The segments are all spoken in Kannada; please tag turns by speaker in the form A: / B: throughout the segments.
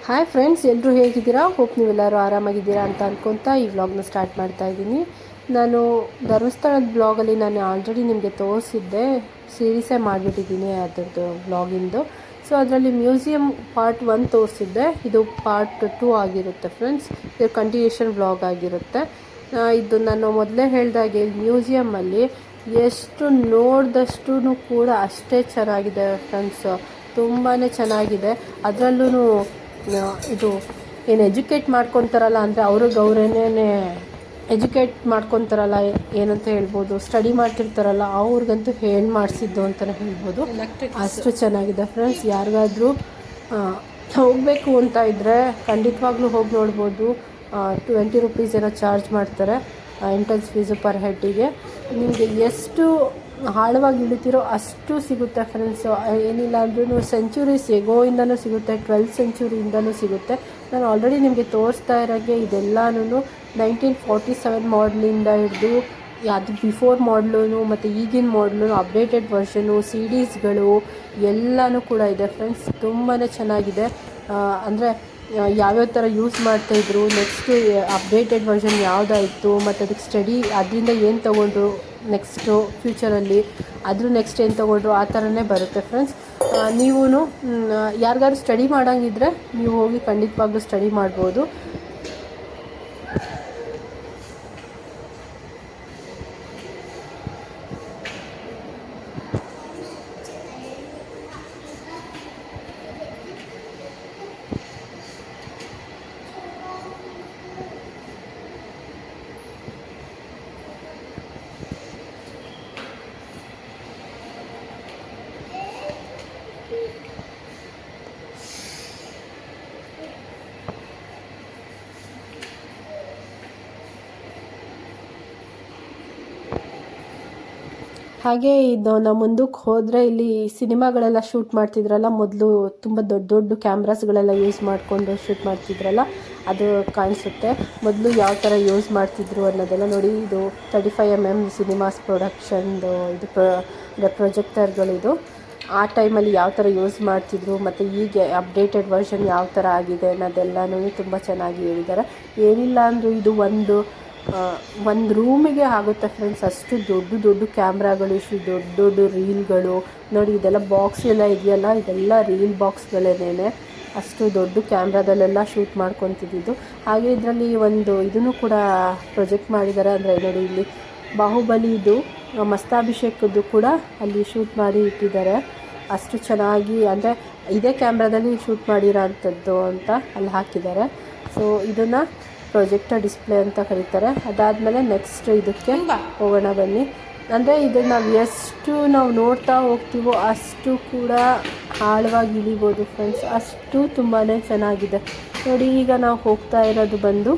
A: ಹಾಯ್ ಫ್ರೆಂಡ್ಸ್, ಎಲ್ಲರೂ ಹೇಗಿದ್ದೀರಾ? ಹೋಪ್ ನೀವೆಲ್ಲರೂ ಆರಾಮಾಗಿದ್ದೀರಾ ಅಂತ ಅಂದ್ಕೊತಾ ಈ ವ್ಲಾಗ್ನ ಸ್ಟಾರ್ಟ್ ಮಾಡ್ತಾ ಇದ್ದೀನಿ. ನಾನು ಧರ್ಮಸ್ಥಳದ ವ್ಲಾಗಲ್ಲಿ ನಾನು ಆಲ್ರೆಡಿ ನಿಮಗೆ ತೋರಿಸಿದ್ದೆ, ಸೀರೀಸೇ ಮಾಡಿಬಿಟ್ಟಿದ್ದೀನಿ ಅದರದ್ದು ವ್ಲಾಗಿಂದು. ಸೊ ಅದರಲ್ಲಿ ಮ್ಯೂಸಿಯಂ ಪಾರ್ಟ್ 1 ತೋರಿಸಿದ್ದೆ, ಇದು ಪಾರ್ಟ್ 2 ಆಗಿರುತ್ತೆ ಫ್ರೆಂಡ್ಸ್. ಇದು ಕಂಟಿನ್ಯೂಷನ್ ವ್ಲಾಗ್ ಆಗಿರುತ್ತೆ. ಇದು ನಾನು ಮೊದಲೇ ಹೇಳಿದಾಗೆ ಮ್ಯೂಸಿಯಮ್ಮಲ್ಲಿ ಎಷ್ಟು ನೋಡಿದಷ್ಟು ಕೂಡ ಅಷ್ಟೇ ಚೆನ್ನಾಗಿದೆ ಫ್ರೆಂಡ್ಸ್, ತುಂಬಾ ಚೆನ್ನಾಗಿದೆ. ಅದರಲ್ಲೂ ಇದು ಏನು ಎಜುಕೇಟ್ ಮಾಡ್ಕೊತಾರಲ್ಲ, ಅಂದರೆ ಅವ್ರಿಗವ್ರೇನೇ ಎಜುಕೇಟ್ ಮಾಡ್ಕೊತಾರಲ್ಲ, ಏನಂತ ಹೇಳ್ಬೋದು, ಸ್ಟಡಿ ಮಾಡ್ತಿರ್ತಾರಲ್ಲ ಅವ್ರಿಗಂತೂ ಹೇಳಿ ಮಾಡಿಸಿದ್ದು ಅಂತಲೇ ಹೇಳ್ಬೋದು. ಅಷ್ಟು ಚೆನ್ನಾಗಿದೆ ಫ್ರೆಂಡ್ಸ್. ಯಾರಿಗಾದರೂ ಹೋಗಬೇಕು ಅಂತ ಇದ್ದರೆ ಖಂಡಿತವಾಗ್ಲೂ ಹೋಗಿ ನೋಡ್ಬೋದು. 20 ರುಪೀಸ್ ಏನೋ ಚಾರ್ಜ್ ಮಾಡ್ತಾರೆ ಎಂಟ್ರೆನ್ಸ್ ಫೀಸು ಪರ್ ಹೆಡ್ಡಿಗೆ. ನಿಮಗೆ ಎಷ್ಟು ಆಳವಾಗಿ ಇಳಿತೀರೋ ಅಷ್ಟು ಸಿಗುತ್ತೆ ಫ್ರೆಂಡ್ಸ್. ಏನಿಲ್ಲ ಅಂದ್ರೂ ಸೆಂಚುರೀಸ್ ಎಗೋಯಿಂದನೂ ಸಿಗುತ್ತೆ, 12th ಸೆಂಚುರಿಯಿಂದನೂ ಸಿಗುತ್ತೆ. ನಾನು ಆಲ್ರೆಡಿ ನಿಮಗೆ ತೋರಿಸ್ತಾ ಇರೋಂಗೆ ಇದೆಲ್ಲನೂ 1947 ಮಾಡಲಿಂದ ಹಿಡಿದು ಅದು ಬಿಫೋರ್ ಮಾಡಲು ಮತ್ತು ಈಗಿನ ಮಾಡಲು ಅಪ್ಡೇಟೆಡ್ ವರ್ಷನು, CDsಗಳು ಎಲ್ಲನೂ ಕೂಡ ಇದೆ ಫ್ರೆಂಡ್ಸ್. ತುಂಬಾ ಚೆನ್ನಾಗಿದೆ. ಅಂದರೆ ಯಾವ್ಯಾವ ಥರ ಯೂಸ್ ಮಾಡ್ತಾಯಿದ್ರು, ನೆಕ್ಸ್ಟು ಅಪ್ಡೇಟೆಡ್ ವರ್ಷನ್ ಯಾವುದಾಯಿತು, ಮತ್ತು ಅದಕ್ಕೆ ಸ್ಟಡಿ ಅದರಿಂದ ಏನು ತೊಗೊಂಡ್ರು, ನೆಕ್ಸ್ಟು ಫ್ಯೂಚರಲ್ಲಿ ಅದ್ರ ನೆಕ್ಸ್ಟ್ ಏನು ತೊಗೊಂಡ್ರು, ಆ ಥರನೇ ಬರುತ್ತೆ ಫ್ರೆಂಡ್ಸ್. ನೀವು ಯಾರಿಗಾದ್ರು ಸ್ಟಡಿ ಮಾಡೋಂಗಿದ್ರೆ ನೀವು ಹೋಗಿ ಖಂಡಿತವಾಗ್ಲೂ ಸ್ಟಡಿ ಮಾಡ್ಬೋದು. ಹಾಗೆ ಇದು ನಾವು ಮುಂದಕ್ಕೆ ಹೋದರೆ ಇಲ್ಲಿ ಸಿನಿಮಾಗಳೆಲ್ಲ ಶೂಟ್ ಮಾಡ್ತಿದ್ರಲ್ಲ, ಮೊದಲು ತುಂಬ ದೊಡ್ಡ ದೊಡ್ಡ ಕ್ಯಾಮ್ರಾಸ್ಗಳೆಲ್ಲ ಯೂಸ್ ಮಾಡಿಕೊಂಡು ಶೂಟ್ ಮಾಡ್ತಿದ್ರಲ್ಲ, ಅದು ಕಾಣಿಸುತ್ತೆ. ಮೊದಲು ಯಾವ ಥರ ಯೂಸ್ ಮಾಡ್ತಿದ್ರು ಅನ್ನೋದೆಲ್ಲ ನೋಡಿ. ಇದು 35mm ಸಿನಿಮಾಸ್ ಪ್ರೊಡಕ್ಷನ್ದು ಇದು ಪ್ರೊಜೆಕ್ಟರ್ಗಳಿದು. ಆ ಟೈಮಲ್ಲಿ ಯಾವ ಥರ ಯೂಸ್ ಮಾಡ್ತಿದ್ರು ಮತ್ತು ಈಗ ಅಪ್ಡೇಟೆಡ್ ವರ್ಷನ್ ಯಾವ ಥರ ಆಗಿದೆ ಅನ್ನೋದೆಲ್ಲನೂ ತುಂಬ ಚೆನ್ನಾಗಿ ಹೇಳಿದ್ದಾರೆ. ಏನಿಲ್ಲ ಅಂದರೂ ಇದು ಒಂದು ರೂಮಿಗೆ ಆಗುತ್ತೆ ಫ್ರೆಂಡ್ಸ್, ಅಷ್ಟು ದೊಡ್ಡ ದೊಡ್ಡ ಕ್ಯಾಮ್ರಾಗಳು, ಇಷ್ಟು ದೊಡ್ಡ ದೊಡ್ಡ ರೀಲ್ಗಳು ನೋಡಿ. ಇದೆಲ್ಲ ಬಾಕ್ಸ್ ಎಲ್ಲ ಇದೆಯಲ್ಲ, ಇದೆಲ್ಲ ರೀಲ್ ಬಾಕ್ಸ್ಗಳೇನೆ. ಅಷ್ಟು ದೊಡ್ಡ ಕ್ಯಾಮ್ರಾದಲ್ಲೆಲ್ಲ ಶೂಟ್ ಮಾಡ್ಕೊತಿದ್ದು. ಹಾಗೆ ಇದರಲ್ಲಿ ಒಂದು ಇದನ್ನು ಕೂಡ ಪ್ರೊಜೆಕ್ಟ್ ಮಾಡಿದ್ದಾರೆ. ಅಂದರೆ ನೋಡಿ, ಇಲ್ಲಿ ಬಾಹುಬಲಿದು ಮಸ್ತಾಭಿಷೇಕದ್ದು ಕೂಡ ಅಲ್ಲಿ ಶೂಟ್ ಮಾಡಿ ಇಟ್ಟಿದ್ದಾರೆ. ಅಷ್ಟು ಚೆನ್ನಾಗಿ, ಅಂದರೆ ಇದೇ ಕ್ಯಾಮ್ರಾದಲ್ಲಿ ಶೂಟ್ ಮಾಡಿರೋ ಅಂಥದ್ದು ಅಂತ ಅಲ್ಲಿ ಹಾಕಿದ್ದಾರೆ. ಸೊ ಇದನ್ನು ಪ್ರೊಜೆಕ್ಟರ್ ಡಿಸ್ಪ್ಲೇ ಅಂತ ಕರೀತಾರೆ. ಅದಾದಮೇಲೆ ನೆಕ್ಸ್ಟ್ ಇದಕ್ಕೆ ಹೋಗೋಣ ಬನ್ನಿ. ಅಂದರೆ ಇದನ್ನು ನಾವು ನೋಡ್ತಾ ಹೋಗ್ತೀವೋ ಅಷ್ಟು ಕೂಡ ಆಳವಾಗಿ ಇಳಿಬೋದು ಫ್ರೆಂಡ್ಸ್, ಅಷ್ಟು ತುಂಬಾ ಚೆನ್ನಾಗಿದೆ ನೋಡಿ. ಈಗ ನಾವು ಹೋಗ್ತಾ ಇರೋದು ಬಂದು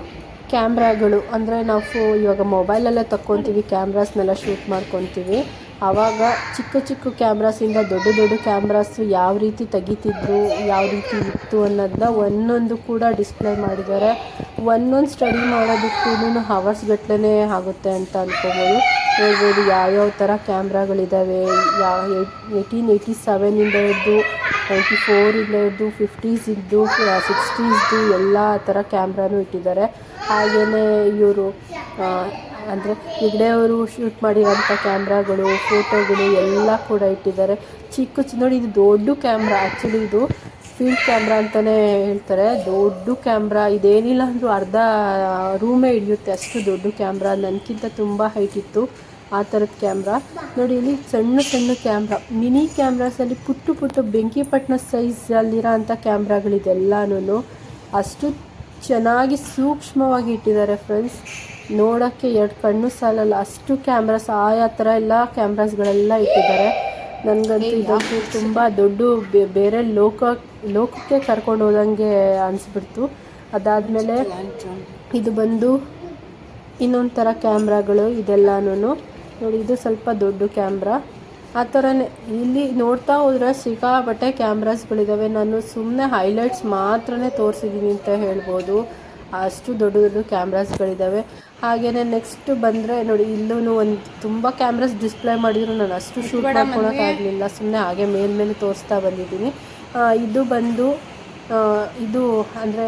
A: ಕ್ಯಾಮ್ರಾಗಳು. ಅಂದರೆ ನಾವು ಇವಾಗ ಮೊಬೈಲಲ್ಲೇ ತಕ್ಕೊತೀವಿ, ಕ್ಯಾಮ್ರಾಸ್ನೆಲ್ಲ ಶೂಟ್ ಮಾಡ್ಕೊತೀವಿ. ಆವಾಗ ಚಿಕ್ಕ ಚಿಕ್ಕ ಕ್ಯಾಮ್ರಾಸಿಂದ ದೊಡ್ಡ ದೊಡ್ಡ ಕ್ಯಾಮ್ರಾಸು ಯಾವ ರೀತಿ ತೆಗಿತಿದ್ರು, ಯಾವ ರೀತಿ ಇತ್ತು ಅನ್ನೋದನ್ನ ಒಂದೊಂದು ಕೂಡ ಡಿಸ್ಪ್ಲೇ ಮಾಡಿದ್ದಾರೆ. ಒಂದೊಂದು ಸ್ಟಡಿ ಮಾಡೋದಕ್ಕೂ ಹವರ್ಸ್ ಗಟ್ಟಲೆ ಆಗುತ್ತೆ ಅಂತ ಅಂದ್ಕೊಬೋದು. ಹೇಳ್ಬೋದು ಯಾವ್ಯಾವ ಥರ ಕ್ಯಾಮ್ರಾಗಳಿದ್ದಾವೆ. 1887ಇಂದ ಹಿಡಿದು 94ಇಂದ ಹಿಡಿದು 50s ಇದ್ದು 60s ಎಲ್ಲ ಥರ ಕ್ಯಾಮ್ರಾನೂ ಇಟ್ಟಿದ್ದಾರೆ. ಹಾಗೆಯೇ ಇವರು ಅಂದರೆ ಹೆಗ್ಡೆಯವರು ಶೂಟ್ ಮಾಡಿರೋಂಥ ಕ್ಯಾಮ್ರಾಗಳು, ಫೋಟೋಗಳು ಎಲ್ಲ ಕೂಡ ಇಟ್ಟಿದ್ದಾರೆ. ಚಿಕ್ಕ ನೋಡಿ, ಇದು ದೊಡ್ಡ ಕ್ಯಾಮ್ರಾ. ಆ್ಯಕ್ಚುಲಿ ಇದು ಫೀಲ್ಡ್ ಕ್ಯಾಮ್ರಾ ಅಂತಲೇ ಹೇಳ್ತಾರೆ. ದೊಡ್ಡ ಕ್ಯಾಮ್ರಾ, ಇದೇನಿಲ್ಲ ಅಂದರೂ ಅರ್ಧ ರೂಮೇ ಹಿಡಿಯುತ್ತೆ, ಅಷ್ಟು ದೊಡ್ಡ ಕ್ಯಾಮ್ರಾ. ನನಗಿಂತ ತುಂಬ ಹೈಟ್ ಇತ್ತು ಆ ಥರದ ಕ್ಯಾಮ್ರಾ ನೋಡಿ. ಇಲ್ಲಿ ಸಣ್ಣ ಸಣ್ಣ ಕ್ಯಾಮ್ರಾ, ಮಿನಿ ಕ್ಯಾಮ್ರಾಸಲ್ಲಿ ಪುಟ್ಟ ಬೆಂಕಿಪಟ್ಟಣ ಸೈಜಲ್ಲಿರೋ ಅಂಥ ಕ್ಯಾಮ್ರಾಗಳಿದೆಲ್ಲನೂ ಅಷ್ಟು ಚೆನ್ನಾಗಿ ಸೂಕ್ಷ್ಮವಾಗಿ ಇಟ್ಟಿದ್ದಾರೆ ಫ್ರೆಂಡ್ಸ್. ನೋಡೋಕ್ಕೆ 2 ಕಣ್ಣು ಸಾಲಲ್ಲ, ಅಷ್ಟು ಕ್ಯಾಮ್ರಾಸ್, ಆಯಾ ಥರ ಎಲ್ಲ ಕ್ಯಾಮ್ರಾಸ್ಗಳೆಲ್ಲ ಇಟ್ಟಿದ್ದಾರೆ. ನನಗಂತೂ ಇದಂತೂ ತುಂಬ ದೊಡ್ಡ ಬೇರೆ ಲೋಕಕ್ಕೆ ಕರ್ಕೊಂಡು ಹೋದಂಗೆ ಅನಿಸ್ಬಿಡ್ತು. ಅದಾದಮೇಲೆ ಇದು ಬಂದು ಇನ್ನೊಂದು ಥರ ಕ್ಯಾಮ್ರಾಗಳು ಇದೆಲ್ಲನೂ ನೋಡಿ. ಇದು ಸ್ವಲ್ಪ ದೊಡ್ಡ ಕ್ಯಾಮ್ರಾ. ಆ ಥರನೇ ಇಲ್ಲಿ ನೋಡ್ತಾ ಹೋದರೆ ಸಿಕ್ಕಾಪಟ್ಟೆ ಕ್ಯಾಮ್ರಾಸ್ಗಳಿದ್ದಾವೆ. ನಾನು ಸುಮ್ಮನೆ ಹೈಲೈಟ್ಸ್ ಮಾತ್ರನೇ ತೋರಿಸಿದ್ದೀನಿ ಅಂತ ಹೇಳ್ಬೋದು, ಅಷ್ಟು ದೊಡ್ಡ ದೊಡ್ಡ ಕ್ಯಾಮ್ರಾಸ್ಗಳಿದ್ದಾವೆ. ಹಾಗೆಯೇ ನೆಕ್ಸ್ಟ್ ಬಂದರೆ ನೋಡಿ, ಇಲ್ಲೂ ಒಂದು ತುಂಬ ಕ್ಯಾಮ್ರಾಸ್ ಡಿಸ್ಪ್ಲೇ ಮಾಡಿದ್ರು ನಾನು ಅಷ್ಟು ಶೂಟ್ ಮಾಡ್ಕೊಳೋಕ್ಕಾಗಲಿಲ್ಲ, ಸುಮ್ಮನೆ ಹಾಗೆ ಮೇಲ್ಮೇಲೆ ತೋರಿಸ್ತಾ ಬಂದಿದ್ದೀನಿ. ಇದು ಬಂದು ಇದು ಅಂದರೆ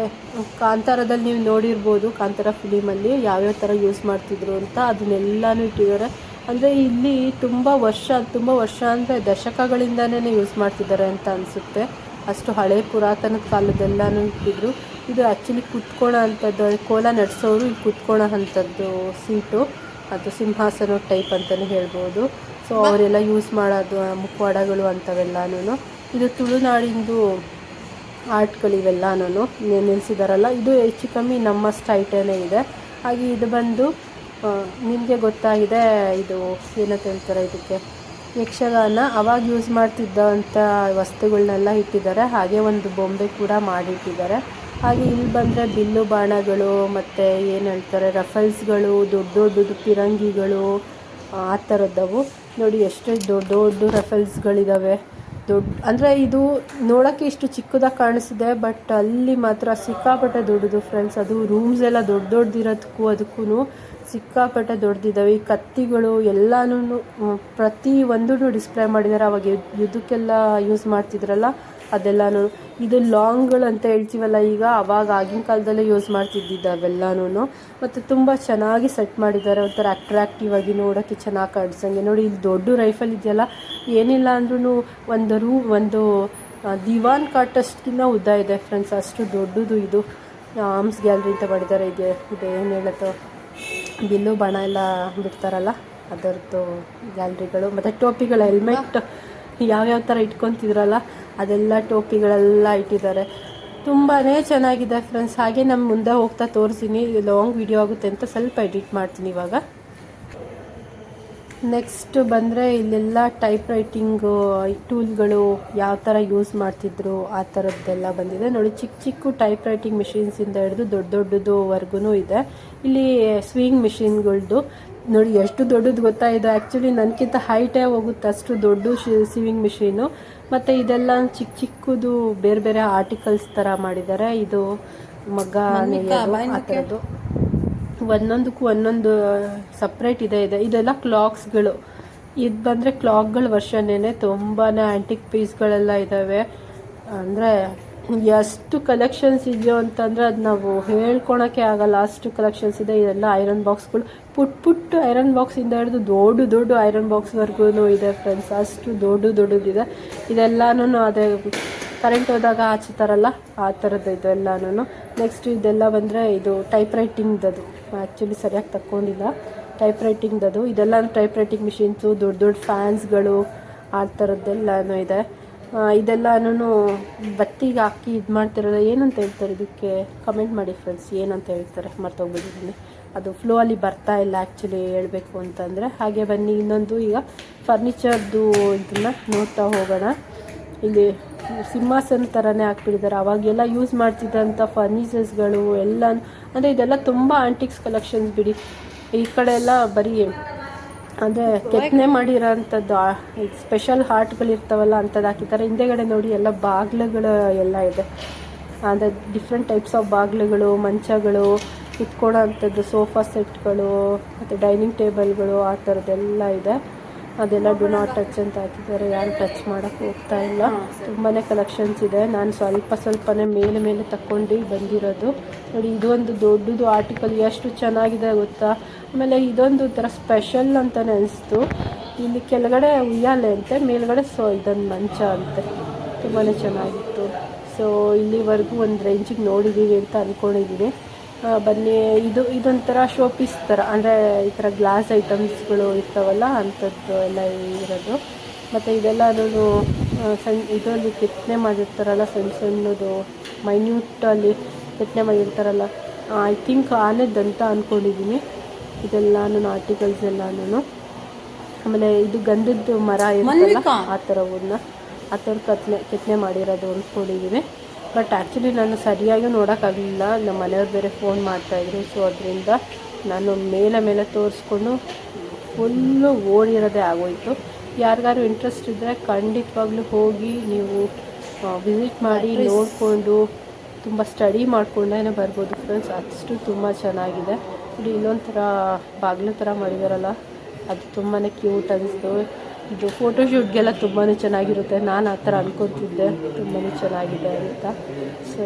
A: ಕಾಂತಾರದಲ್ಲಿ ನೀವು ನೋಡಿರ್ಬೋದು, ಕಾಂತಾರ ಫಿಲಿಮಲ್ಲಿ ಯಾವ್ಯಾವ ಥರ ಯೂಸ್ ಮಾಡ್ತಿದ್ರು ಅಂತ ಅದನ್ನೆಲ್ಲನೂ ಇಟ್ಟಿದ್ದಾರೆ. ಅಂದರೆ ಇಲ್ಲಿ ತುಂಬ ವರ್ಷ ಅಂದರೆ ದಶಕಗಳಿಂದನೇ ಯೂಸ್ ಮಾಡ್ತಿದ್ದಾರೆ ಅಂತ ಅನಿಸುತ್ತೆ. ಅಷ್ಟು ಹಳೆ ಪುರಾತನದ ಕಾಲದೆಲ್ಲನೂ ಇಟ್ಟಿದ್ರು. ಇದು ಆ್ಯಕ್ಚುಲಿ ಕುತ್ಕೊಳ್ಳೋ ಅಂಥದ್ದು, ಕೋಲ ನಡೆಸೋರು ಇಲ್ಲಿ ಕುತ್ಕೊಳ್ಳೋ ಅಂಥದ್ದು ಸೀಟು, ಅದು ಸಿಂಹಾಸನ ಟೈಪ್ ಅಂತಲೇ ಹೇಳ್ಬೋದು. ಸೊ ಅವರೆಲ್ಲ ಯೂಸ್ ಮಾಡೋದು ಮುಖವಾಡಗಳು ಅಂಥವೆಲ್ಲನೂ. ಇದು ತುಳುನಾಡಿಂದು ಆರ್ಟ್ಗಳಿವೆಲ್ಲನೂ ನಿಲ್ಲಿಸಿದಾರಲ್ಲ, ಇದು ಹೆಚ್ಚು ಕಮ್ಮಿ ನಮ್ಮ ಸ್ಟೈಟೇ ಇದೆ. ಹಾಗೆ ಇದು ಬಂದು ನಿಮಗೆ ಗೊತ್ತಾಗಿದೆ, ಇದು ಏನಂತ ಹೇಳ್ತಾರೆ ಇದಕ್ಕೆ, ಯಕ್ಷಗಾನ ಅವಾಗ ಯೂಸ್ ಮಾಡ್ತಿದ್ದಂಥ ವಸ್ತುಗಳನ್ನೆಲ್ಲ ಇಟ್ಟಿದ್ದಾರೆ. ಹಾಗೆ ಒಂದು ಬೊಂಬೆ ಕೂಡ ಮಾಡಿಟ್ಟಿದ್ದಾರೆ. ಹಾಗೆ ಇಲ್ಲಿ ಬಂದರೆ ಬಿಲ್ಲು ಬಾಣಗಳು ಮತ್ತು ಏನು ಹೇಳ್ತಾರೆ ರಫಲ್ಸ್ಗಳು, ದೊಡ್ಡದು ಪಿರಂಗಿಗಳು ಆ ಥರದ್ದವು ನೋಡಿ. ಎಷ್ಟು ದೊಡ್ಡ ರಫಲ್ಸ್ಗಳಿದ್ದಾವೆ. ಅಂದರೆ ಇದು ನೋಡೋಕ್ಕೆ ಇಷ್ಟು ಚಿಕ್ಕದಾಗಿ ಕಾಣಿಸಿದೆ, ಬಟ್ ಅಲ್ಲಿ ಮಾತ್ರ ಸಿಕ್ಕಾಪಟ್ಟೆ ದೊಡ್ಡದು ಫ್ರೆಂಡ್ಸ್. ಅದು ರೂಮ್ಸ್ ಎಲ್ಲ ದೊಡ್ಡದಿರೋದಕ್ಕೂ ಅದಕ್ಕೂ ಸಿಕ್ಕಾಪಟ್ಟೆ ದೊಡ್ಡದಿದ್ದಾವೆ. ಈ ಕತ್ತಿಗಳು ಎಲ್ಲನೂ ಪ್ರತಿ ಒಂದೂ ಡಿಸ್ಪ್ಲೇ ಮಾಡಿದ್ದಾರೆ. ಅವಾಗ ಯುದ್ಧಕ್ಕೆಲ್ಲ ಯೂಸ್ ಮಾಡ್ತಿದ್ರಲ್ಲ ಅದೆಲ್ಲನೂ. ಇದು ಲಾಂಗ್ಗಳು ಅಂತ ಹೇಳ್ತೀವಲ್ಲ ಈಗ, ಅವಾಗ ಆಗಿನ ಕಾಲದಲ್ಲೇ ಯೂಸ್ ಮಾಡ್ತಿದ್ದಿದ್ದಾವೆಲ್ಲನೂ. ಮತ್ತು ತುಂಬ ಚೆನ್ನಾಗಿ ಸೆಟ್ ಮಾಡಿದ್ದಾರೆ, ಒಂಥರ ಅಟ್ರಾಕ್ಟಿವ್ ಆಗಿ ನೋಡೋಕ್ಕೆ ಚೆನ್ನಾಗಿ ಕಾಣಿಸಂಗೆ. ನೋಡಿ ಇಲ್ಲಿ ದೊಡ್ಡ ರೈಫಲ್ ಇದೆಯಲ್ಲ, ಏನಿಲ್ಲ ಅಂದ್ರೂ ಒಂದು ದಿವಾನ್ ಕಾಟಷ್ಟ್ಗಿನ್ನ ಉದ್ದ ಇದೆ ಫ್ರೆಂಡ್ಸ್, ಅಷ್ಟು ದೊಡ್ಡದು ಇದು. ಆರ್ಮ್ಸ್ ಗ್ಯಾಲರಿ ಅಂತ ಮಾಡಿದ್ದಾರೆ. ಇದು ಏನು ಹೇಳುತ್ತೋ ಬಿಲ್ಲು ಬಾಣ ಎಲ್ಲ ಬಿಡ್ತಾರಲ್ಲ ಅದರದ್ದು ಗ್ಯಾಲ್ರಿಗಳು. ಮತ್ತು ಟೋಪಿಗಳ ಹೆಲ್ಮೆಟ್ ಯಾವ್ಯಾವ ಥರ ಇಟ್ಕೊತಿದ್ರಲ್ಲ ಅದೆಲ್ಲ ಟೋಪಿಗಳೆಲ್ಲ ಇಟ್ಟಿದ್ದಾರೆ. ತುಂಬಾ ಚೆನ್ನಾಗಿದೆ ಫ್ರೆಂಡ್ಸ್. ಹಾಗೆ ನಮ್ಮ ಮುಂದೆ ಹೋಗ್ತಾ ತೋರಿಸ್ತೀನಿ, ಲಾಂಗ್ ವಿಡಿಯೋ ಆಗುತ್ತೆ ಅಂತ ಸ್ವಲ್ಪ ಎಡಿಟ್ ಮಾಡ್ತೀನಿ ಇವಾಗ. ನೆಕ್ಸ್ಟ್ ಬಂದರೆ ಇಲ್ಲೆಲ್ಲ ಟೈಪ್ ರೈಟಿಂಗು ಟೂಲ್ಗಳು ಯಾವ ಥರ ಯೂಸ್ ಮಾಡ್ತಿದ್ರು ಆ ಥರದ್ದೆಲ್ಲ ಬಂದಿದೆ ನೋಡಿ. ಚಿಕ್ಕ ಟೈಪ್ ರೈಟಿಂಗ್ ಮಿಷಿನ್ಸಿಂದ ಹಿಡಿದು ದೊಡ್ಡದವರೆಗೂ ಇದೆ. ಇಲ್ಲಿ ಸ್ವಿಂಗ್ ಮಿಷಿನ್ಗಳ್ದು ನೋಡಿ ಎಷ್ಟು ದೊಡ್ಡದು ಗೊತ್ತಾಯಿದೆ. ಆ್ಯಕ್ಚುಲಿ ನನಗಿಂತ ಹೈಟೇ ಹೋಗುತ್ತೆ ಅಷ್ಟು ದೊಡ್ಡ ಸ್ವಿಂಗ್ ಮಿಷಿನು. ಮತ್ತು ಇದೆಲ್ಲ ಚಿಕ್ಕದು ಬೇರೆ ಆರ್ಟಿಕಲ್ಸ್ ಥರ ಮಾಡಿದ್ದಾರೆ. ಇದು ಮಗ್ಗ ಆ ಥರದ್ದು ಒಂದೊಂದಕ್ಕೂ ಒಂದೊಂದು ಸಪ್ರೇಟ್ ಇದೆ. ಇದೆಲ್ಲ ಕ್ಲಾಕ್ಸ್ಗಳು. ಇದು ಬಂದರೆ ಕ್ಲಾಕ್ಗಳ ವರ್ಷನ್ನೇ ತುಂಬಾ ಆ್ಯಂಟಿಕ್ ಪೀಸ್ಗಳೆಲ್ಲ ಇದ್ದಾವೆ. ಅಂದರೆ ಎಷ್ಟು ಕಲೆಕ್ಷನ್ಸ್ ಇದೆಯೋ ಅಂತಂದರೆ ಅದು ನಾವು ಹೇಳ್ಕೊಳಕ್ಕೆ ಆಗಲ್ಲ, ಅಷ್ಟು ಕಲೆಕ್ಷನ್ಸ್ ಇದೆ. ಇದೆಲ್ಲ ಐರನ್ ಬಾಕ್ಸ್ಗಳು, ಪುಟ್ಟ ಐರನ್ ಬಾಕ್ಸಿಂದ ಹಿಡಿದು ದೊಡ್ಡ ಐರನ್ ಬಾಕ್ಸ್ವರೆಗೂ ಇದೆ ಫ್ರೆಂಡ್ಸ್, ಅಷ್ಟು ದೊಡ್ಡದಿದೆ. ಇದೆಲ್ಲನೂ ಅದೇ ಕರೆಂಟ್ ಹೋದಾಗ ಹಚ್ತಾರಲ್ಲ ಆ ಥರದ್ದು ಇದೆಲ್ಲನೂ. ನೆಕ್ಸ್ಟ್ ಇದೆಲ್ಲ ಬಂದರೆ ಇದು ಟೈಪ್ ರೈಟಿಂಗ್ದದು, ಆ್ಯಕ್ಚುಲಿ ಸರಿಯಾಗಿ ತಕ್ಕೊಂಡಿಲ್ಲ, ಟೈಪ್ ರೈಟಿಂಗ್ದದು. ಇದೆಲ್ಲ ಟೈಪ್ ರೈಟಿಂಗ್ ಮಿಷಿನ್ಸು, ದೊಡ್ಡ ಫ್ಯಾನ್ಸ್ಗಳು ಆ ಥರದ್ದೆಲ್ಲನೂ ಇದೆ. ಇದೆಲ್ಲನೂ ಬತ್ತಿಗೆ ಹಾಕಿ ಇದು ಮಾಡ್ತಿರೋದು ಏನಂತ ಹೇಳ್ತಾರೆ ಇದಕ್ಕೆ ಕಮೆಂಟ್ ಮಾಡಿ ಫ್ರೆಂಡ್ಸ್, ಏನಂತ ಹೇಳ್ತಾರೆ ಮರ್ತೋಗ್ಬಿಟ್ಟಿದ್ದೀನಿ. ಅದು ಫ್ಲೋ ಅಲ್ಲಿ ಬರ್ತಾ ಇಲ್ಲ ಆ್ಯಕ್ಚುಲಿ ಹೇಳಬೇಕು ಅಂತಂದರೆ. ಹಾಗೆ ಬನ್ನಿ ಇನ್ನೊಂದು ಈಗ ಫರ್ನಿಚರ್ದು ಇದನ್ನು ನೋಡ್ತಾ ಹೋಗೋಣ. ಇಲ್ಲಿ ಸಿಂಹಾಸನ ಥರನೇ ಹಾಕ್ಬಿಟ್ಟಿದ್ದಾರೆ. ಅವಾಗೆಲ್ಲ ಯೂಸ್ ಮಾಡ್ತಿದ್ದಂಥ ಫರ್ನಿಚರ್ಸ್ಗಳು ಎಲ್ಲ, ಅಂದರೆ ಇದೆಲ್ಲ ತುಂಬ ಆಂಟಿಕ್ಸ್ ಕಲೆಕ್ಷನ್ಸ್ ಬಿಡಿ. ಈ ಕಡೆ ಎಲ್ಲ ಬರೀ ಅಂದರೆ ಕೆತ್ತನೆ ಮಾಡಿರೋ ಅಂಥದ್ದು ಸ್ಪೆಷಲ್ ಹಾರ್ಟ್ಗಳಿರ್ತಾವಲ್ಲ ಅಂಥದ್ದು ಹಾಕಿದ್ದಾರೆ. ಹಿಂದೆಗಡೆ ನೋಡಿ ಎಲ್ಲ ಬಾಗಿಲುಗಳು ಎಲ್ಲ ಇದೆ. ಅಂದರೆ ಡಿಫ್ರೆಂಟ್ ಟೈಪ್ಸ್ ಆಫ್ ಬಾಗಿಲುಗಳು, ಮಂಚಗಳು, ಇಟ್ಕೊಳ್ಳೋ ಅಂಥದ್ದು ಸೋಫಾ ಸೆಟ್ಗಳು ಮತ್ತು ಡೈನಿಂಗ್ ಟೇಬಲ್ಗಳು ಆ ಥರದ್ದೆಲ್ಲ ಇದೆ. ಅದೆಲ್ಲ ಡು ನಾಟ್ ಟಚ್ ಅಂತ ಹಾಕಿದ್ದಾರೆ, ಯಾರು ಟಚ್ ಮಾಡೋಕ್ಕೆ ಹೋಗ್ತಾ ಇಲ್ಲ. ತುಂಬಾ ಕಲೆಕ್ಷನ್ಸ್ ಇದೆ. ನಾನು ಸ್ವಲ್ಪನೇ ಮೇಲೆ ತಕ್ಕೊಂಡು ಬಂದಿರೋದು ನೋಡಿ. ಇದೊಂದು ದೊಡ್ಡದು ಆರ್ಟಿಕಲ್ ಎಷ್ಟು ಚೆನ್ನಾಗಿದೆ ಗೊತ್ತಾ. ಆಮೇಲೆ ಇದೊಂದು ಥರ ಸ್ಪೆಷಲ್ ಅಂತಲೇ ಅನಿಸ್ತು. ಇಲ್ಲಿ ಕೆಳಗಡೆ ಉಯ್ಯಾಲೆ ಅಂತೆ, ಮೇಲ್ಗಡೆ ಇದೊಂದು ಮಂಚ ಅಂತೆ, ತುಂಬಾ ಚೆನ್ನಾಗಿತ್ತು. ಸೊ ಇಲ್ಲಿವರೆಗೂ ಒಂದು ರೇಂಜಿಗೆ ನೋಡಿದ್ದೀವಿ ಅಂತ ಅಂದ್ಕೊಂಡಿದ್ದೀನಿ. ಬನ್ನಿ, ಇದೊಂಥರ ಶೋ ಪೀಸ್ ಥರ, ಅಂದರೆ ಈ ಥರ ಗ್ಲಾಸ್ ಐಟಮ್ಸ್ಗಳು ಇರ್ತಾವಲ್ಲ ಅಂಥದ್ದು ಎಲ್ಲ ಇರೋದು. ಮತ್ತು ಇದೆಲ್ಲನೂ ಇದರಲ್ಲಿ ಕೆತ್ತನೆ ಮಾಡಿರ್ತಾರಲ್ಲ, ಸಣ್ಣದು ಮೈನ್ಯೂಟಲ್ಲಿ ಕೆತ್ತನೆ ಮಾಡಿರ್ತಾರಲ್ಲ, ಐ ಥಿಂಕ್ ಆನೆದಂತ ಅಂದ್ಕೊಂಡಿದ್ದೀನಿ. ಇದೆಲ್ಲನೂ ಆರ್ಟಿಕಲ್ಸ್ ಎಲ್ಲನೂ. ಆಮೇಲೆ ಇದು ಗಂಧದ ಮರ ಇರುತ್ತಲ್ಲ ಆ ಥರವನ್ನ ಆ ಥರ ಕೆತ್ತನೆ ಮಾಡಿರೋದು ಅಂದ್ಕೊಂಡಿದ್ದೀನಿ. ಬಟ್ ಆ್ಯಕ್ಚುಲಿ ನಾನು ಸರಿಯಾಗಿ ನೋಡೋಕ್ಕಾಗಲಿಲ್ಲ, ನಮ್ಮ ಮನೆಯವ್ರು ಬೇರೆ ಫೋನ್ ಮಾಡ್ತಾಯಿದ್ರು. ಸೊ ಅದರಿಂದ ನಾನು ಮೇಲೆ ತೋರಿಸ್ಕೊಂಡು ಫುಲ್ಲು ಓಡಿರೋದೇ ಆಗೋಯಿತು. ಯಾರಿಗಾರು ಇಂಟ್ರೆಸ್ಟ್ ಇದ್ದರೆ ಖಂಡಿತವಾಗ್ಲೂ ಹೋಗಿ ನೀವು ವಿಸಿಟ್ ಮಾಡಿ ನೋಡಿಕೊಂಡು ತುಂಬ ಸ್ಟಡಿ ಮಾಡ್ಕೊಂಡೇ ಬರ್ಬೋದು ಫ್ರೆಂಡ್ಸ್. ಅಷ್ಟು ತುಂಬ ಚೆನ್ನಾಗಿದೆ. ಇಲ್ಲಿ ಇನ್ನೊಂದು ಥರ ಬಾಗಿಲು ಥರ ಮಾಡಿದಾರಲ್ಲ, ಅದು ತುಂಬಾ ಕ್ಯೂಟ್ ಅನಿಸ್ತು. ಇದು ಫೋಟೋಶೂಟ್ಗೆಲ್ಲ ತುಂಬಾ ಚೆನ್ನಾಗಿರುತ್ತೆ. ನಾನು ಆ ಥರ ಅನ್ಕೊತಿದ್ದೆ ತುಂಬಾ ಚೆನ್ನಾಗಿದೆ ಅಂತ. ಸೊ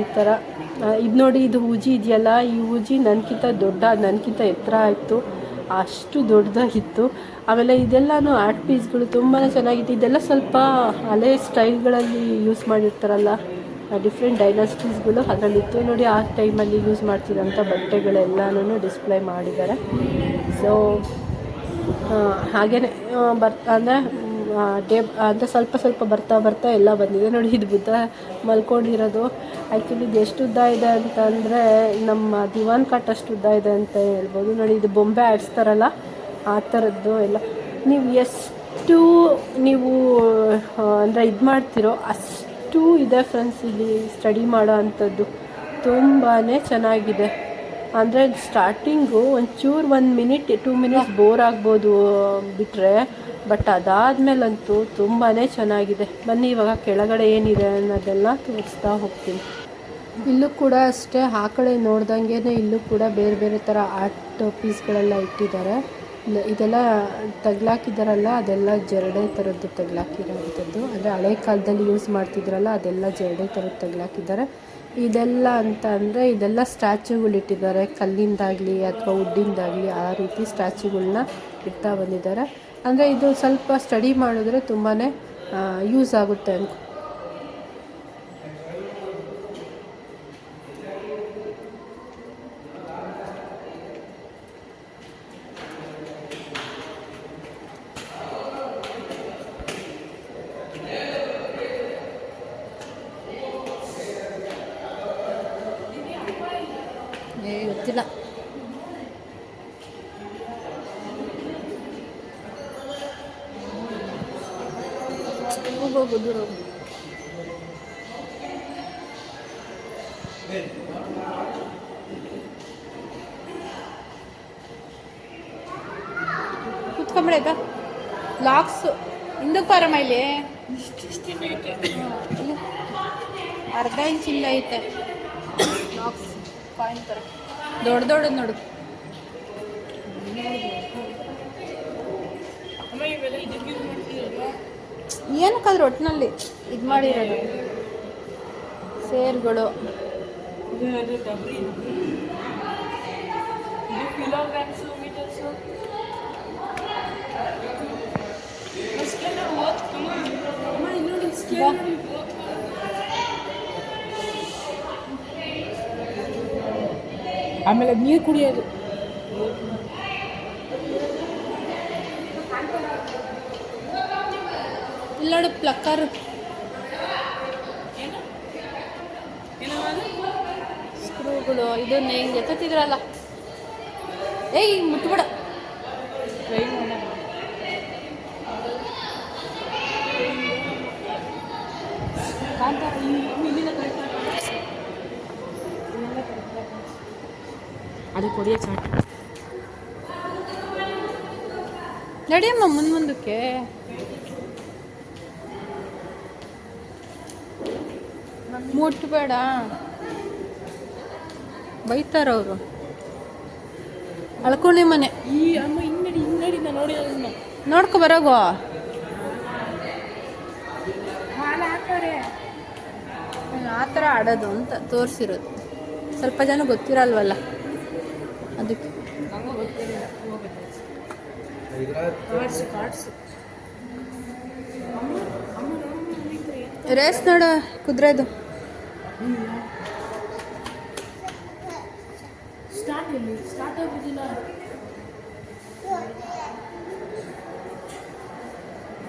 A: ಈ ಥರ ಇದು ನೋಡಿ, ಇದು ಹೂಜಿ ಇದೆಯಲ್ಲ, ಈ ಹೂಜಿ ನನಗಿಂತ ಎತ್ತರ ಆಯಿತು, ಅಷ್ಟು ದೊಡ್ಡದಾಗಿತ್ತು. ಆಮೇಲೆ ಇದೆಲ್ಲನೂ ಆರ್ಟ್ ಪೀಸ್ಗಳು ತುಂಬಾ ಚೆನ್ನಾಗಿತ್ತು. ಇದೆಲ್ಲ ಸ್ವಲ್ಪ ಹಳೆ ಸ್ಟೈಲ್ಗಳಲ್ಲಿ ಯೂಸ್ ಮಾಡಿರ್ತಾರಲ್ಲ, ಡಿಫ್ರೆಂಟ್ ಡೈನಾಸ್ಟೀಸ್ಗಳು ಅದರಲ್ಲಿತ್ತು ನೋಡಿ. ಆ ಟೈಮಲ್ಲಿ ಯೂಸ್ ಮಾಡ್ತಿರೋಂಥ ಬಟ್ಟೆಗಳೆಲ್ಲನೂ ಡಿಸ್ಪ್ಲೇ ಮಾಡಿದ್ದಾರೆ. ಸೊ ಹಾಗೆಯೇ ಅಂದರೆ ಸ್ವಲ್ಪ ಬರ್ತಾ ಎಲ್ಲ ಬಂದಿದೆ ನೋಡಿ. ಇದು ಬುದ್ಧ ಮಲ್ಕೊಂಡಿರೋದು. ಆ್ಯಕ್ಚುಲಿ ಇದು ಎಷ್ಟು ಉದ್ದ ಇದೆ ಅಂತಂದರೆ ನಮ್ಮ ದಿವಾನ್ ಕಾಟ್ ಅಷ್ಟು ಉದ್ದ ಇದೆ ಅಂತ ಹೇಳ್ಬೋದು ನೋಡಿ. ಇದು ಬೊಂಬೆ ಆಡಿಸ್ತಾರಲ್ಲ ಆ ಥರದ್ದು ಎಲ್ಲ. ನೀವು ಎಷ್ಟು ಅಂದರೆ ಇದು ಮಾಡ್ತಿರೋ ಅಷ್ಟು ಇದೆ ಫ್ರೆಂಡ್ಸ್ ಇಲ್ಲಿ ಸ್ಟಡಿ ಮಾಡೋ ಅಂಥದ್ದು. ತುಂಬಾ ಚೆನ್ನಾಗಿದೆ. ಅಂದರೆ ಸ್ಟಾರ್ಟಿಂಗು ಒಂಚೂರು 1 ಮಿನಿಟ್ 2 ಮಿನಿಟ್ಸ್ ಬೋರ್ ಆಗ್ಬೋದು ಬಿಟ್ಟರೆ, ಬಟ್ ಅದಾದಮೇಲಂತೂ ತುಂಬಾ ಚೆನ್ನಾಗಿದೆ. ಬನ್ನಿ ಇವಾಗ ಕೆಳಗಡೆ ಏನಿದೆ ಅನ್ನೋದೆಲ್ಲ ತೋರಿಸ್ತಾ ಹೋಗ್ತೀನಿ. ಇಲ್ಲೂ ಕೂಡ ಅಷ್ಟೇ, ಆ ಕಡೆ ನೋಡ್ದಂಗೆ ಇಲ್ಲೂ ಕೂಡ ಬೇರೆ ಬೇರೆ ಥರ ಆರ್ಟ್ ಪೀಸ್ಗಳೆಲ್ಲ ಇಟ್ಟಿದ್ದಾರೆ. ಇದೆಲ್ಲ ತಗ್ಲಾಕಿದ್ದಾರಲ್ಲ, ಅದೆಲ್ಲ ಜರಡೆ ಥರದ್ದು ತಗ್ಲಾಕಿರೋವಂಥದ್ದು. ಅಂದರೆ ಹಳೆ ಕಾಲದಲ್ಲಿ ಯೂಸ್ ಮಾಡ್ತಿದ್ರಲ್ಲ, ಅದೆಲ್ಲ ಜರಡೆ ಥರದ್ದು ತಗ್ಲಾಕಿದ್ದಾರೆ. ಇದೆಲ್ಲ ಅಂತ ಅಂದರೆ ಇದೆಲ್ಲ ಸ್ಟ್ಯಾಚ್ಯೂಗಳಿಟ್ಟಿದ್ದಾರೆ, ಕಲ್ಲಿಂದಾಗಲಿ ಅಥವಾ ವುಡ್ಡಿಂದಾಗಲಿ ಆ ರೀತಿ ಸ್ಟ್ಯಾಚ್ಯೂಗಳನ್ನ ಇಡ್ತಾ ಬಂದಿದ್ದಾರೆ. ಅಂದರೆ ಇದು ಸ್ವಲ್ಪ ಸ್ಟಡಿ ಮಾಡಿದ್ರೆ ತುಂಬಾ ಯೂಸ್ ಆಗುತ್ತೆ ಅನ್ಕೊ. ಗೊತ್ತಿಲ್ಲ. ಹೋಗೋದು ದೂರ ಹೋಗಿ. ಕುತ್ಕೊಂಬಿಡಕ ಲಾಕ್ಸ್ ಹಿಂದಕ್ಕೆ ಪಾರಮ್ಮ. ಇಲ್ಲಿ ಅರ್ಧ ಇಂಚಿಂದ ಐತೆ ಲಾಕ್ಸ್, ಕಾಯಿನ್ ಥರ ದೊಡ್ಡ ನೋಡು. ಏನಕ್ಕಾದ್ರೂ ಒಟ್ಟಿನಲ್ಲಿ ಇದು ಮಾಡಿರೋದು ಸೇರ್ಗಳು.
B: ಆಮೇಲೆ ನೀರು ಕುಡಿಯೋದು.
A: ಇಲ್ಲೋಡು ಪ್ಲಕ್ಕರ್, ಸ್ಕ್ರೂಗಳು. ಇದನ್ನ ಹೆಂಗೆ ಎತ್ತತ್ತಿದ್ರಲ್ಲ, ಏಯ್ ಮುಟ್ಬಿಡ.
B: ಅದು ಕೊಡಿಯ ಚಾಟ್
A: ನಡಿಯಮ್ಮ ಮುಂದಕ್ಕೆ. ಮುಟ್ಬೇಡ, ಬೈತಾರವರು. ಅಳ್ಕೊಂಡಿ ಮನೆ.
B: ಈ ಅಮ್ಮ ಹಿನ್ನಡಿ ನಾ ನೋಡಿದ
A: ನೋಡ್ಕೊ ಬರೋಗೋ. ಆ ಥರ ಆಡೋದು ಅಂತ ತೋರಿಸಿರೋದು. ಸ್ವಲ್ಪ ಜನ ಗೊತ್ತಿರಲ್ವಲ್ಲ ಅದಕ್ಕೆ. ರೇಸ್ ನೋಡ ಕುದುರೆದು.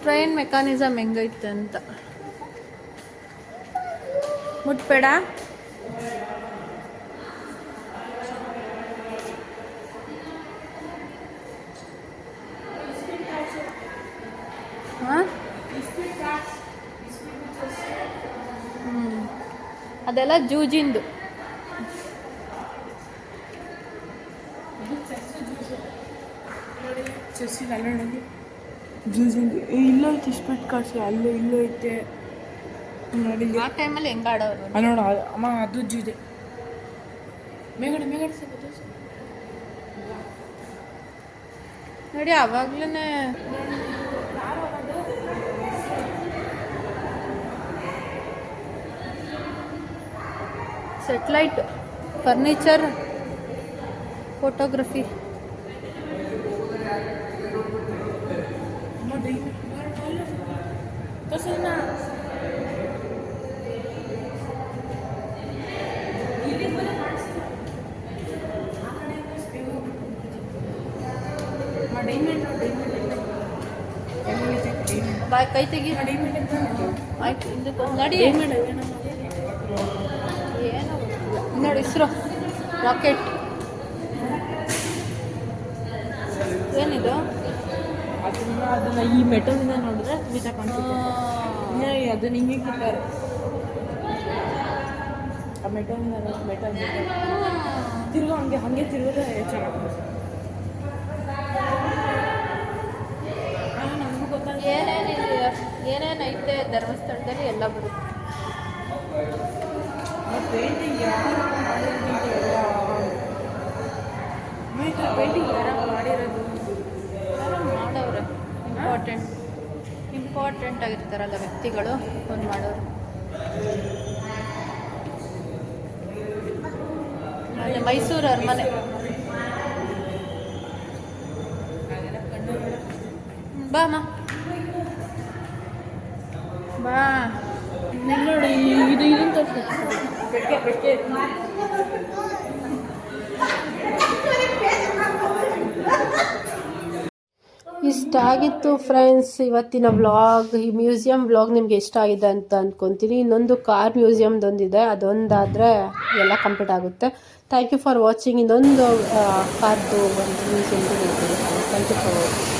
A: ಟ್ರೈನ್ ಮೆಕ್ಯಾನಿಸಮ್ ಹೆಂಗೈತೆ ಅಂತ. ಮುಟ್ಬೇಡ. ಅದೆಲ್ಲ ಜೂಜಿಂದು.
B: ಜೂಜಿಂದು ಇಲ್ಲ ಐತೆ. ಸ್ಪೀಡ್ ಕಾರ್ಡ್ಸ್ ಅಲ್ಲೇ ಇಲ್ಲೂ ಐತೆ ನೋಡಿ.
A: ಆ ಟೈಮಲ್ಲಿ ಹೆಂಗೆ ಆಡೋರು
B: ನೋಡ ಅಮ್ಮ. ಅದು ಜೂಜೆ ಮೇಗಡೆ
A: ನೋಡಿ. ಅವಾಗ್ಲೇ ಸೆಟ್ಲೈಟ್ ಫರ್ನಿಚರ್ ಫೋಟೋಗ್ರಫಿ. ಬಾಯ್ ಕೈ ತೆಗಿ. ಆಯ್ತು ಹಿಂದಕ್ಕೆ ನಡಿ. ಏನೋ ನೋಡಿ ಇಸ್ರೋ ರಾಕೆಟ್. ಏನಿದು?
B: ಅದನ್ನ ಈ ಮೆಟಲ್ನಿಂದ ನೋಡಿದ್ರೆ ಅದನ್ನ ಹಿಂಗೆ ಕಿತ್ತಾರೆ. ಆ ಮೆಟಲ್ನಿಂದ ಮೆಟಲ್ ತಿರ್ಗೋ ಹಂಗೆ ತಿರ್ಗೋದೇ ಚೆನ್ನಾಗಿ. ನಮಗೂ ಗೊತ್ತಾಗ
A: ಏನೇನೈತೆ ಧರ್ಮಸ್ಥಳದಲ್ಲಿ ಎಲ್ಲ ಬರುತ್ತೆ.
B: ಪೇಂಟಿಂಗ್ ಯಾರು ಪೇಂಟಿಂಗ್ ಯಾರು ಮಾಡಿರೋದು?
A: ಮಾಡೋರು ಇಂಪಾರ್ಟೆಂಟ್ ಆಗಿರ್ತಾರಲ್ಲ ವ್ಯಕ್ತಿಗಳು ಒಂದು ಮಾಡೋರು. ಅಲ್ಲಿ ಮೈಸೂರು ಅರಮನೆ. ಬಾ ಅಮ್ಮ ಬಾ.
B: ನೋಡಿ ಇದು ಇದನ್ನು ತೋರಿಸ್ಬೇಕು. ಬೆಕ್ಕೆ
A: ಇಷ್ಟ ಆಗಿತ್ತು ಫ್ರೆಂಡ್ಸ್ ಇವತ್ತಿನ ವ್ಲಾಗ್. ಈ ಮ್ಯೂಸಿಯಂ ವ್ಲಾಗ್ ನಿಮ್ಗೆ ಇಷ್ಟ ಆಗಿದೆ ಅಂತ ಅಂದ್ಕೊತೀನಿ. ಇನ್ನೊಂದು ಕಾರ್ ಮ್ಯೂಸಿಯಮ್ದೊಂದಿದೆ, ಅದೊಂದಾದರೆ ಎಲ್ಲ ಕಂಪ್ಲೀಟ್ ಆಗುತ್ತೆ. Thank you for watching. ಇನ್ನೊಂದು ಕಾರ್ದು ಒಂದು ಮ್ಯೂಸಿಯಮ್ದು ನೋಡ್ತೀನಿ. Thank you for watching.